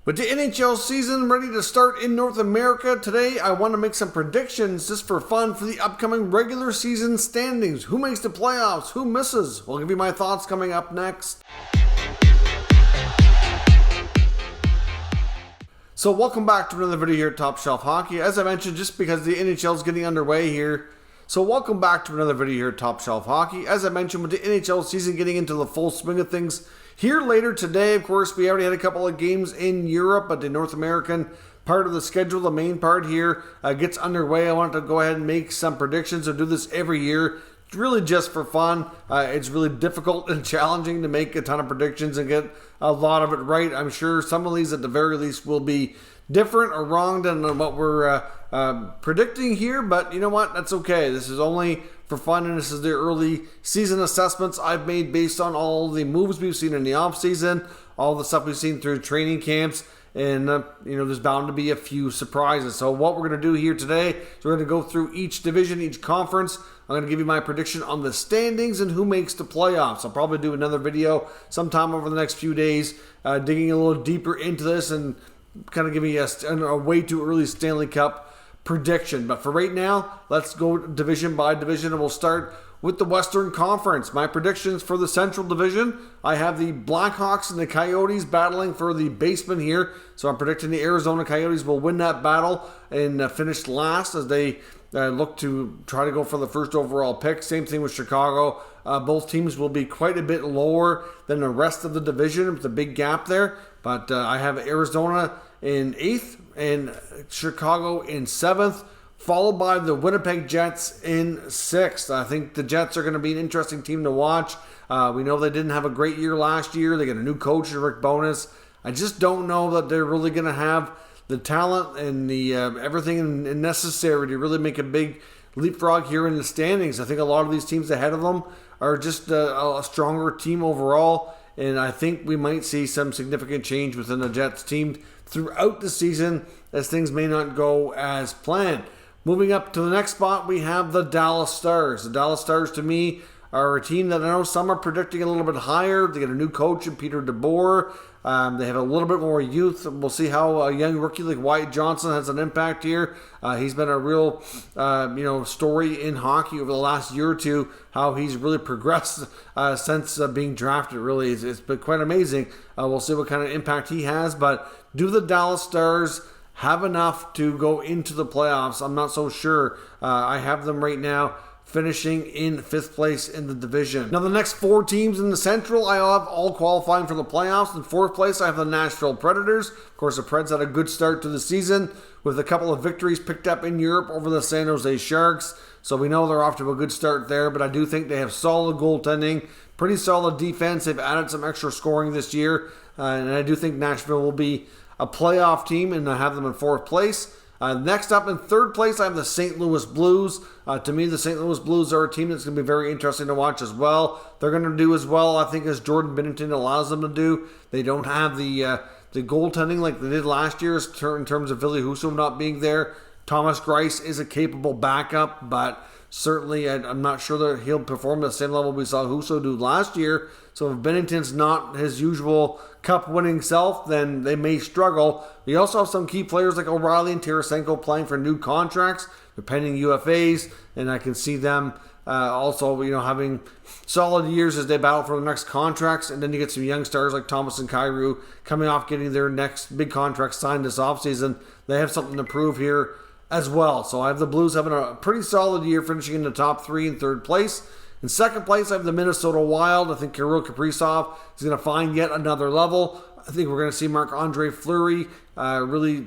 With the NHL season ready to start in North America, today I want to make some predictions just for fun for the upcoming regular season standings. Who makes the playoffs? Who misses? I'll give you my thoughts coming up next. So welcome back to another video here at Top Shelf Hockey. As I mentioned, just because the NHL is getting underway here. So welcome back to another video here at Top Shelf Hockey. As I mentioned, with the NHL season getting into the full swing of things, here later today, of course, we already had a couple of games in Europe, but the North American part of the schedule, the main part here, gets underway. I wanted to go ahead and make some predictions. I do this every year. It's really just for fun. It's really difficult and challenging to make a ton of predictions and get a lot of it right. I'm sure some of these at the very least will be different or wrong than what we're predicting here, but you know what? That's okay. This is only for fun, and this is the early season assessments I've made based on all the moves we've seen in the offseason, all the stuff we've seen through training camps, and there's bound to be a few surprises. So what we're going to do here today is we're going to go through each division, each conference. I'm going to give you my prediction on the standings and who makes the playoffs. I'll probably do another video sometime over the next few days, digging a little deeper into this and kind of giving you a way too early Stanley Cup prediction. But for right now, let's go division by division, and we'll start with the Western Conference. My predictions for the Central Division, I have the Blackhawks and the Coyotes battling for the basement here. So I'm predicting the Arizona Coyotes will win that battle and finish last as they look to try to go for the first overall pick. Same thing with Chicago. Both teams will be quite a bit lower than the rest of the division with a big gap there. But I have Arizona in 8th and Chicago in 7th, followed by the Winnipeg Jets in 6th. I think the Jets are going to be an interesting team to watch. We know they didn't have a great year last year. They got a new coach, Rick Bowness. I just don't know that they're really going to have the talent and the everything necessary to really make a big leapfrog here in the standings. I think a lot of these teams ahead of them are just a stronger team overall, and I think we might see some significant change within the Jets team throughout the season as things may not go as planned. Moving up to the next spot, we have the Dallas Stars. The Dallas Stars, to me, are a team that I know some are predicting a little bit higher. They get a new coach in Peter DeBoer. They have a little bit more youth. We'll see how a young rookie like Wyatt Johnson has an impact here. He's been a real, story in hockey over the last year or two, how he's really progressed since being drafted. Really, it's been quite amazing. We'll see what kind of impact he has. But do the Dallas Stars have enough to go into the playoffs? I'm not so sure. I have them right now finishing in 5th place in the division. Now the next 4 teams in the Central, I have all qualifying for the playoffs. In 4th place, I have the Nashville Predators. Of course, the Preds had a good start to the season with a couple of victories picked up in Europe over the San Jose Sharks. So we know they're off to a good start there, but I do think they have solid goaltending, pretty solid defense. They've added some extra scoring this year, and I do think Nashville will be a playoff team, and I have them in 4th place. Next up in 3rd place, I have the St. Louis Blues. To me, the St. Louis Blues are a team that's going to be very interesting to watch as well. They're going to do as well, I think, as Jordan Binnington allows them to do. They don't have the goaltending like they did last year in terms of Ville Husso not being there. Thomas Greiss is a capable backup, but certainly I'm not sure that he'll perform at the same level we saw Husso do last year. So if Binnington's not his usual cup-winning self, then they may struggle. We also have some key players like O'Reilly and Tarasenko playing for new contracts. They're pending UFAs, and I can see them also, having solid years as they battle for the next contracts. And then you get some young stars like Thomas and Kyrou coming off getting their next big contract signed this offseason. They have something to prove here as well. So I have the Blues having a pretty solid year, finishing in the top 3 in 3rd place. In 2nd place, I have the Minnesota Wild. I think Kirill Kaprizov is going to find yet another level. I think we're going to see Marc-Andre Fleury really,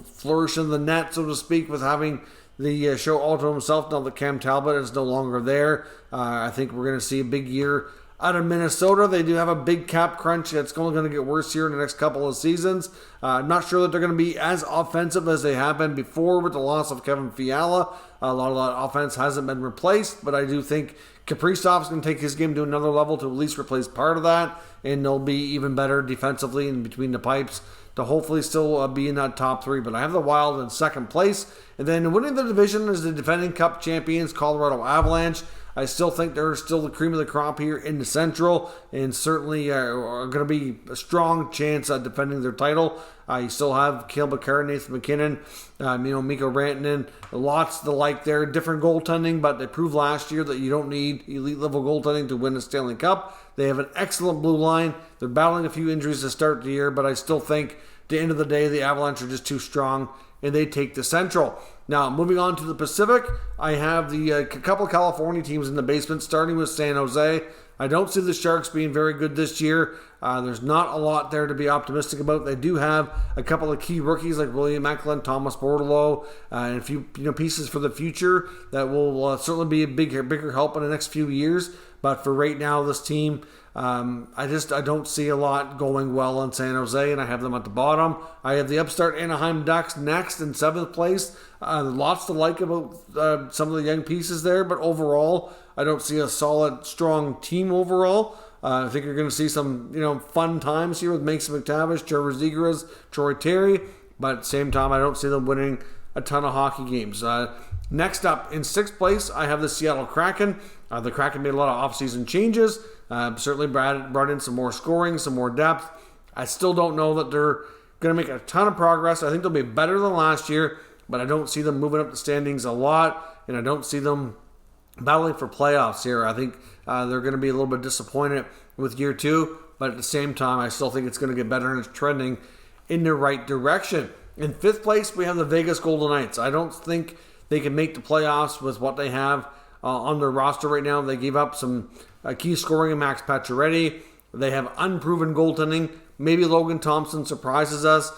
flourish in the net, so to speak, with having the show all to himself now that Cam Talbot is no longer there. I think we're going to see a big year out of Minnesota. They do have a big cap crunch that's only going to get worse here in the next couple of seasons. I'm not sure that they're going to be as offensive as they have been before with the loss of Kevin Fiala. A lot of that offense hasn't been replaced, but I do think Kaprizov's going to take his game to another level to at least replace part of that, and they'll be even better defensively in between the pipes to hopefully still be in that top 3. But I have the Wild in 2nd place. And then winning the division is the defending Cup champions, Colorado Avalanche. I still think they're still the cream of the crop here in the Central, and certainly are going to be a strong chance at defending their title. You still have Cale Makar, Nathan McKinnon, Mikko Rantanen, lots to like there. Different goaltending, but they proved last year that you don't need elite level goaltending to win a Stanley Cup. They have an excellent blue line. They're battling a few injuries to start the year, but I still think at the end of the day, the Avalanche are just too strong, and they take the Central. Now, moving on to the Pacific, I have the couple of California teams in the basement, starting with San Jose. I don't see the Sharks being very good this year. There's not a lot there to be optimistic about. They do have a couple of key rookies like William Eklund, Thomas Bordeleau, and a few pieces for the future that will certainly be a bigger help in the next few years. But for right now, this team, I don't see a lot going well in San Jose, and I have them at the bottom. I have the upstart Anaheim Ducks next in 7th place. Lots to like about some of the young pieces there, but overall, I don't see a solid, strong team overall. I think you're going to see some, fun times here with Mason McTavish, Trevor Zegras, Troy Terry, but at the same time, I don't see them winning a ton of hockey games. Next up, in 6th place, I have the Seattle Kraken. The Kraken made a lot of offseason changes. Certainly brought in some more scoring, some more depth. I still don't know that they're going to make a ton of progress. I think they'll be better than last year, but I don't see them moving up the standings a lot, and I don't see them battling for playoffs here. I think they're going to be a little bit disappointed with year 2, but at the same time, I still think it's going to get better, and it's trending in the right direction. In 5th place, we have the Vegas Golden Knights. I don't think they can make the playoffs with what they have on their roster right now. They gave up some key scoring in Max Pacioretty. They have unproven goaltending. Maybe Logan Thompson surprises us.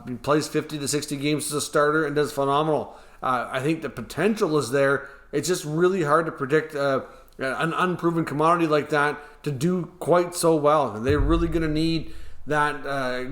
He plays 50 to 60 games as a starter and does phenomenal. I think the potential is there. It's just really hard to predict an unproven commodity like that to do quite so well. And they're really going to need that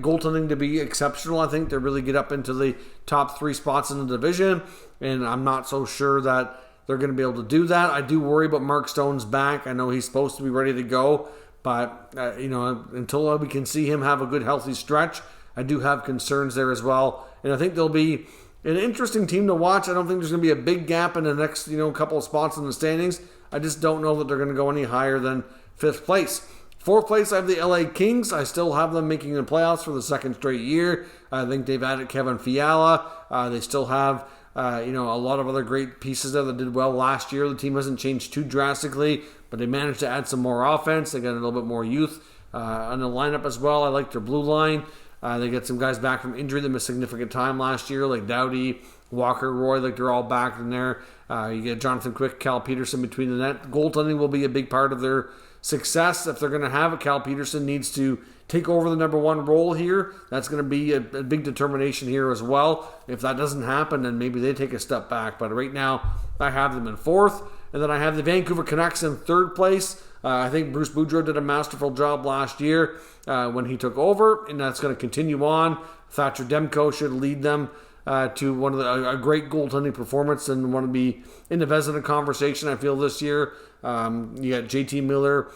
goaltending to be exceptional. I think to really get up into the top 3 spots in the division. And I'm not so sure that they're going to be able to do that. I do worry about Mark Stone's back. I know he's supposed to be ready to go, but until we can see him have a good healthy stretch, I do have concerns there as well. And I think they'll be an interesting team to watch. I don't think there's going to be a big gap in the next couple of spots in the standings. I just don't know that they're going to go any higher than 5th place. 4th place, I have the LA Kings. I still have them making the playoffs for the 2nd straight year. I think they've added Kevin Fiala. They still have a lot of other great pieces there that did well last year. The team hasn't changed too drastically, but they managed to add some more offense. They got a little bit more youth on the lineup as well. I like their blue line. They get some guys back from injury that missed significant time last year, like Doughty, Walker, Roy. Like they're all back in there. You get Jonathan Quick, Cal Peterson between the net. Goaltending will be a big part of their success. If they're going to have it, Cal Peterson needs to take over the number 1 role here. That's going to be a big determination here as well. If that doesn't happen, then maybe they take a step back. But right now, I have them in 4th. And then I have the Vancouver Canucks in 3rd place. I think Bruce Boudreau did a masterful job last year when he took over, and that's going to continue on. Thatcher Demko should lead them to one of a great goaltending performance and want to be in the Vezina conversation, I feel, this year. You got JT Miller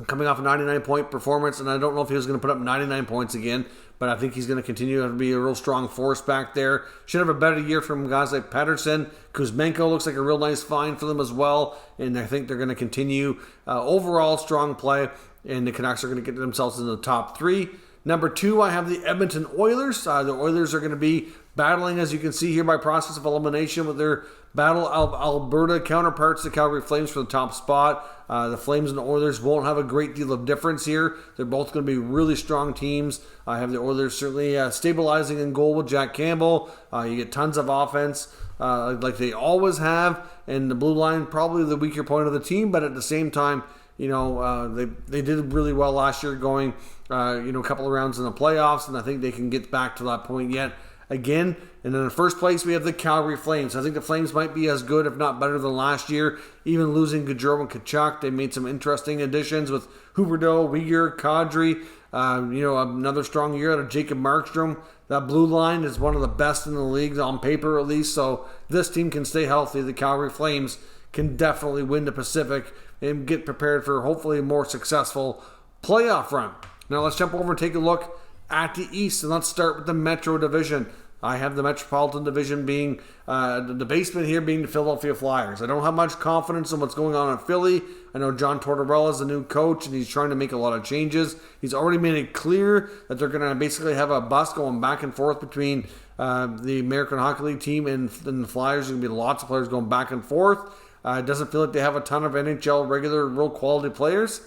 coming off a 99-point performance, and I don't know if he was going to put up 99 points again, but I think he's going to continue to be a real strong force back there. Should have a better year from guys like Pettersson. Kuzmenko looks like a real nice find for them as well, and I think they're going to continue overall strong play, and the Canucks are going to get themselves into the top 3. Number 2, I have the Edmonton Oilers. The Oilers are going to be battling, as you can see here, by process of elimination with their Battle of Alberta counterparts, the Calgary Flames, for the top spot. The Flames and the Oilers won't have a great deal of difference here. They're both going to be really strong teams. I have the Oilers certainly stabilizing in goal with Jack Campbell. You get tons of offense like they always have. And the blue line, probably the weaker point of the team, but at the same time, they did really well last year going, a couple of rounds in the playoffs, and I think they can get back to that point yet again. And in the first place, we have the Calgary Flames. I think the Flames might be as good, if not better, than last year. Even losing Gaudreau and Tkachuk, they made some interesting additions with Huberdeau, Weegar, Kadri. Another strong year out of Jacob Markstrom. That blue line is one of the best in the league, on paper at least. So this team can stay healthy. The Calgary Flames can definitely win the Pacific and get prepared for hopefully a more successful playoff run. Now let's jump over and take a look at the East, and let's start with the Metro Division. I have the Metropolitan division being, the basement here being the Philadelphia Flyers. I don't have much confidence in what's going on in Philly. I know John Tortorella is the new coach, and he's trying to make a lot of changes. He's already made it clear that they're going to basically have a bus going back and forth between the American Hockey League team and the Flyers. There's going to be lots of players going back and forth. It doesn't feel like they have a ton of NHL regular, real quality players.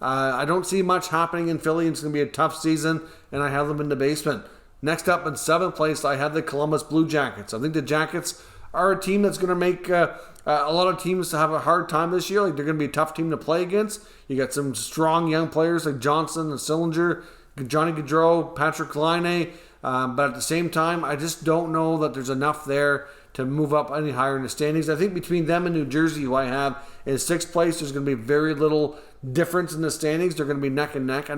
I don't see much happening in Philly. It's going to be a tough season, and I have them in the basement. Next up in 7th place, I have the Columbus Blue Jackets. I think the Jackets are a team that's going to make a lot of teams have a hard time this year. Like, they're going to be a tough team to play against. You got some strong young players like Johnson and Sillinger, Johnny Gaudreau, Patrick Laine. But at the same time, I just don't know that there's enough there to move up any higher in the standings. I think between them and New Jersey, who I have in 6th place, there's going to be very little difference in the standings. They're going to be neck and neck.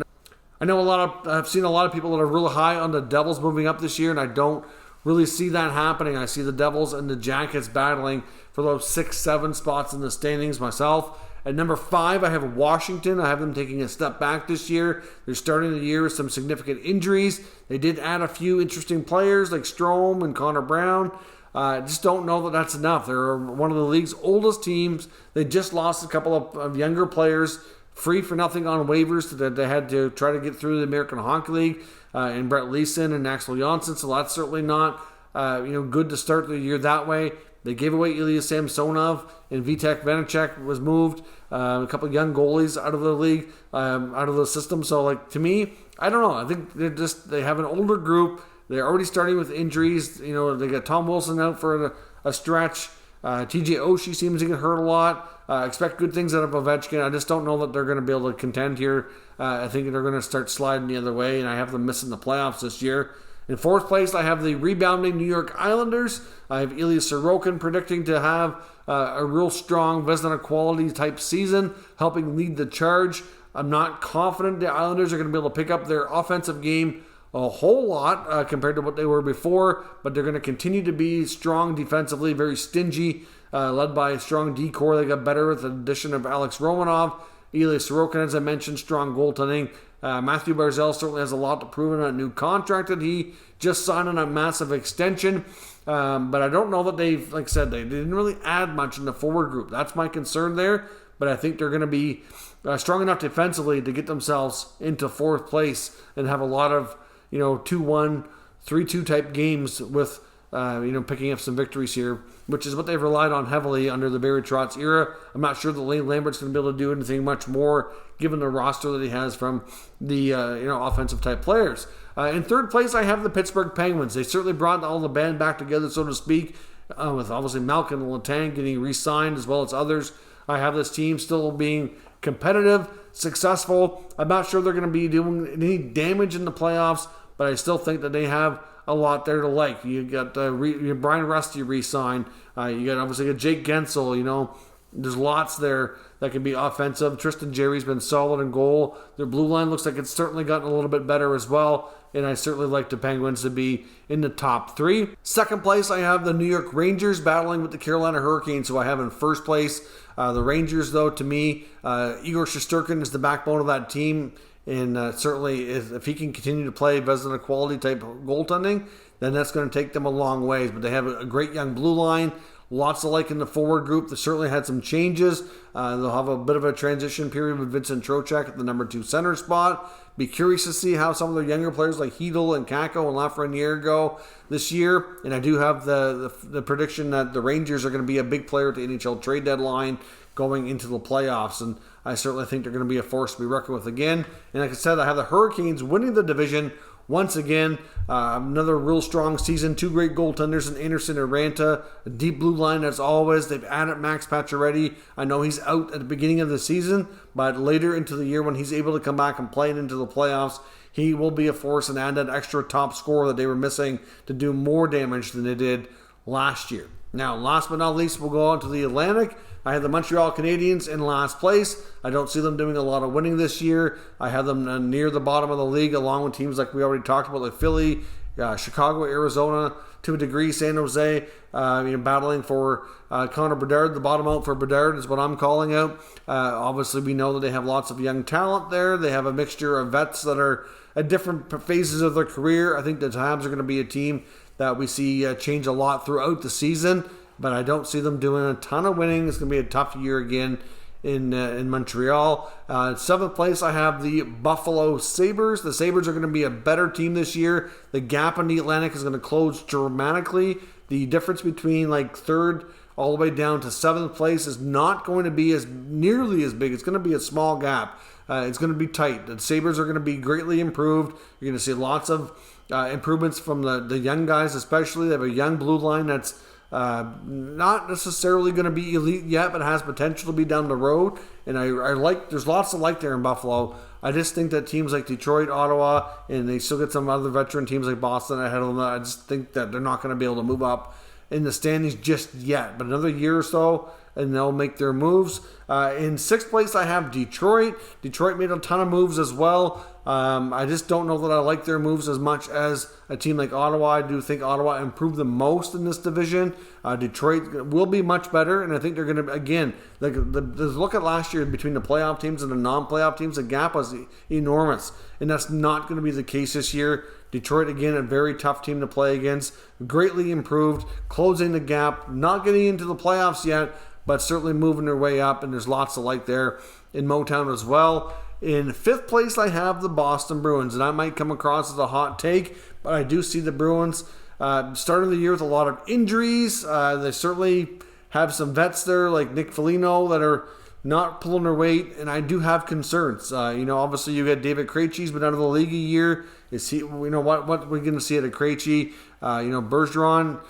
I know I've seen a lot of people that are really high on the Devils moving up this year, and I don't really see that happening. I see the Devils and the Jackets battling for those 6, 7 spots in the standings myself. At number 5, I have Washington. I have them taking a step back this year. They're starting the year with some significant injuries. They did add a few interesting players like Strome and Connor Brown. I just don't know that that's enough. They're one of the league's oldest teams. They just lost a couple of younger players free for nothing on waivers that they had to try to get through the American Hockey League, and Brett Leeson and Axel Jonsson, so that's certainly not good to start the year that way. They gave away Ilya Samsonov, and Vitek Vanacek was moved. A couple of young goalies out of the league, out of the system. So, like, to me, I don't know. I think they have an older group. They're already starting with injuries. They got Tom Wilson out for a stretch. TJ Oshie seems to get hurt a lot. Expect good things out of Ovechkin. I just don't know that they're going to be able to contend here. I think they're going to start sliding the other way, and I have them missing the playoffs this year. In 4th place, I have the rebounding New York Islanders. I have Ilya Sorokin predicting to have a real strong Vezina quality type season, helping lead the charge. I'm not confident the Islanders are going to be able to pick up their offensive game a whole lot compared to what they were before, but they're going to continue to be strong defensively, very stingy, led by a strong D-core. They got better with the addition of Alex Romanov. Ilya Sorokin, as I mentioned, strong goaltending. Matthew Barzal certainly has a lot to prove in a new contract that he just signed on a massive extension. But I don't know that they've, like I said, they didn't really add much in the forward group. That's my concern there. But I think they're going to be strong enough defensively to get themselves into 4th place and have a lot of 2-1, 3-2 type games with picking up some victories here, which is what they've relied on heavily under the Barry Trotz era. I'm not sure that Lane Lambert's going to be able to do anything much more given the roster that he has from the offensive type players. In 3rd place, I have the Pittsburgh Penguins. They certainly brought all the band back together, so to speak, with obviously Malkin and Letang getting re-signed as well as others. I have this team still being competitive, successful. I'm not sure they're going to be doing any damage in the playoffs, but I still think that they have a lot there to like. You got Brian Rusty re-signed. You got obviously Jake Gensel. There's lots there that can be offensive. Tristan Jerry's been solid in goal. Their blue line looks like it's certainly gotten a little bit better as well. And I certainly like the Penguins to be in the top 3. 2nd place, I have the New York Rangers battling with the Carolina Hurricanes, who I have in 1st place. The Rangers, though, to me, Igor Shesterkin is the backbone of that team. And certainly, if he can continue to play Vezina quality type goaltending, then that's going to take them a long ways. But they have a great young blue line. Lots of like in the forward group. They certainly had some changes. They'll have a bit of a transition period with Vincent Trocheck at the number 2 center spot. Be curious to see how some of their younger players like Hedl and Kakko and Lafreniere go this year. And I do have the prediction that the Rangers are going to be a big player at the NHL trade deadline going into the playoffs. And I certainly think they're going to be a force to be reckoned with again. And like I said, I have the Hurricanes winning the division once again. Another real strong season. 2 great goaltenders in Anderson and Ranta. A deep blue line as always. They've added Max Pacioretty. I know he's out at the beginning of the season, but later into the year when he's able to come back and play into the playoffs, he will be a force and add that extra top scorer that they were missing to do more damage than they did last year. Now, last but not least, we'll go on to the Atlantic. I have the Montreal Canadiens in last place. I don't see them doing a lot of winning this year. I have them near the bottom of the league, along with teams like we already talked about, like Philly Chicago, Arizona, to a degree, San Jose, battling for Connor Bedard. The bottom out for Bedard is what I'm calling out. Obviously, we know that they have lots of young talent there. They have a mixture of vets that are at different phases of their career. I think the Habs are going to be a team that we see change a lot throughout the season, but I don't see them doing a ton of winning. It's going to be a tough year again in Montreal. 7th place, I have the Buffalo Sabres. The Sabres are going to be a better team this year. The gap in the Atlantic is going to close dramatically. The difference between 3rd all the way down to 7th place is not going to be nearly as big. It's going to be a small gap. It's going to be tight. The Sabres are going to be greatly improved. You're going to see lots of improvements from the young guys, especially. They have a young blue line that's not necessarily going to be elite yet, but has potential to be down the road. And I like, there's lots to like there in Buffalo. I just think that teams like Detroit, Ottawa, and they still get some other veteran teams like Boston ahead of them. I just think that they're not going to be able to move up in the standings just yet. But another year or so, and they'll make their moves. In 6th place, I have Detroit. Detroit made a ton of moves as well. I just don't know that I like their moves as much as a team like Ottawa. I do think Ottawa improved the most in this division. Detroit will be much better, and I think they're going to, again, look at last year between the playoff teams and the non-playoff teams. The gap was enormous, and that's not going to be the case this year. Detroit, again, a very tough team to play against. Greatly improved, closing the gap, not getting into the playoffs yet, but certainly moving their way up, and there's lots to like there in Motown as well. In 5th place, I have the Boston Bruins, and I might come across as a hot take, but I do see the Bruins starting the year with a lot of injuries. They certainly have some vets there like Nick Foligno that are not pulling their weight, and I do have concerns. Obviously you got David Krejci's been out of the league a year. Is he? What we're going to see out of Krejci? Bergeron,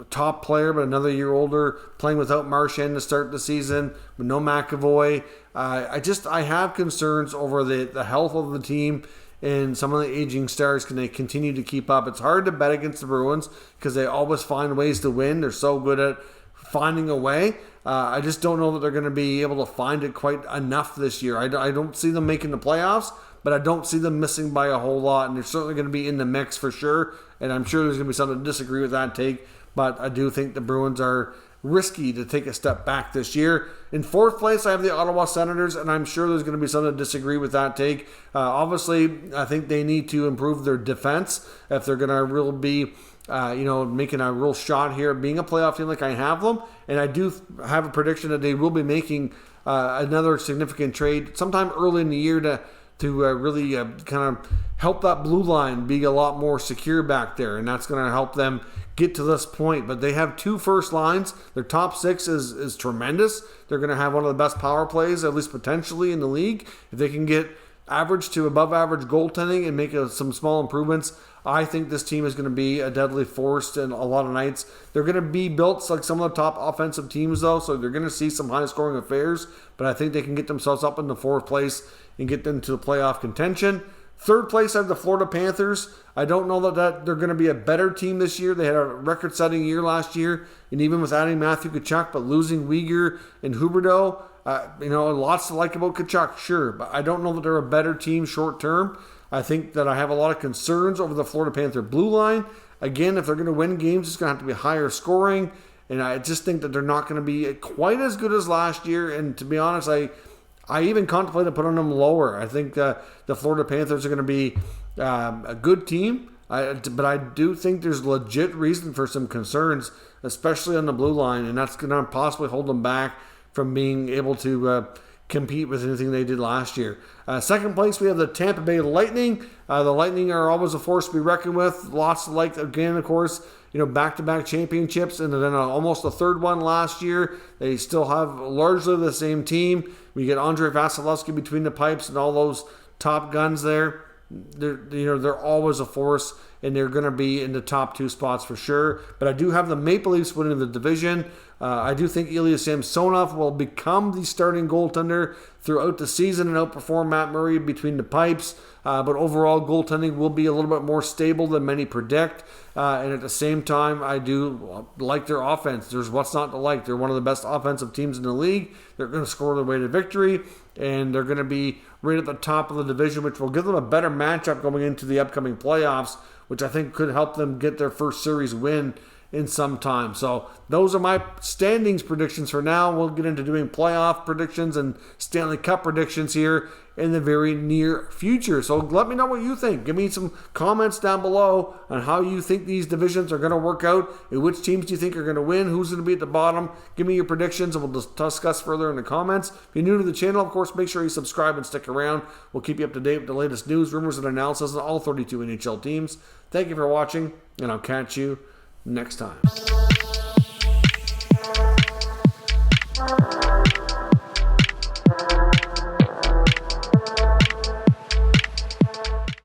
top player, but another year older, playing without Marchand to start the season, with no McAvoy. I have concerns over the health of the team and some of the aging stars. Can they continue to keep up? It's hard to bet against the Bruins because they always find ways to win. They're so good at finding a way. I just don't know that they're going to be able to find it quite enough this year. I don't see them making the playoffs, but I don't see them missing by a whole lot, and they're certainly going to be in the mix for sure, and I'm sure there's going to be some that disagree with that take, but I do think the Bruins are risky to take a step back this year. In 4th place, I have the Ottawa Senators, and I'm sure there's going to be some that disagree with that take. Obviously, I think they need to improve their defense if they're going to really be making a real shot here, being a playoff team like I have them. And I do have a prediction that they will be making another significant trade sometime early in the year to really kind of help that blue line be a lot more secure back there. And that's going to help them get to this point. But they have 2 first lines. Their top 6 is tremendous. They're going to have one of the best power plays, at least potentially, in the league. If they can get average to above average goaltending and make some small improvements, I think this team is going to be a deadly force in a lot of nights. They're going to be built like some of the top offensive teams, though, so they're going to see some high-scoring affairs, but I think they can get themselves up in the 4th place and get them to the playoff contention. 3rd place, I have the Florida Panthers. I don't know that they're going to be a better team this year. They had a record-setting year last year, and even with adding Matthew Tkachuk, but losing Uyghur and Huberdeau, lots to like about Tkachuk, sure, but I don't know that they're a better team short-term. I think that I have a lot of concerns over the Florida Panther blue line. Again, if they're going to win games, it's going to have to be higher scoring. And I just think that they're not going to be quite as good as last year. And to be honest, I even contemplated putting them lower. I think the Florida Panthers are going to be a good team. But I do think there's legit reason for some concerns, especially on the blue line. And that's going to possibly hold them back from being able to compete with anything they did last year. 2nd place, we have the Tampa Bay Lightning. The Lightning are always a force to be reckoned with. Lots to like, again, of course, back-to-back championships, and then almost a 3rd one last year. They still have largely the same team. We get Andrei Vasilevsky between the pipes and all those top guns there. They're always a force, and they're going to be in the top 2 spots for sure. But I do have the Maple Leafs winning the division. I do think Ilya Samsonov will become the starting goaltender throughout the season and outperform Matt Murray between the pipes. But overall, goaltending will be a little bit more stable than many predict. And at the same time, I do like their offense. There's what's not to like. They're one of the best offensive teams in the league. They're going to score their way to victory. And they're going to be right at the top of the division, which will give them a better matchup going into the upcoming playoffs which I think could help them get their first series win in some time. So those are my standings predictions for now. We'll get into doing playoff predictions and Stanley Cup predictions here in the very near future. So let me know what you think. Give me some comments down below on how you think these divisions are going to work out, and which teams do you think are going to win, who's going to be at the bottom. Give me your predictions and we'll discuss further in the comments. If you're new to the channel, of course, make sure you subscribe and stick around. We'll keep you up to date with the latest news, rumors, and analysis on all 32 NHL teams. Thank you for watching, and I'll catch you next time.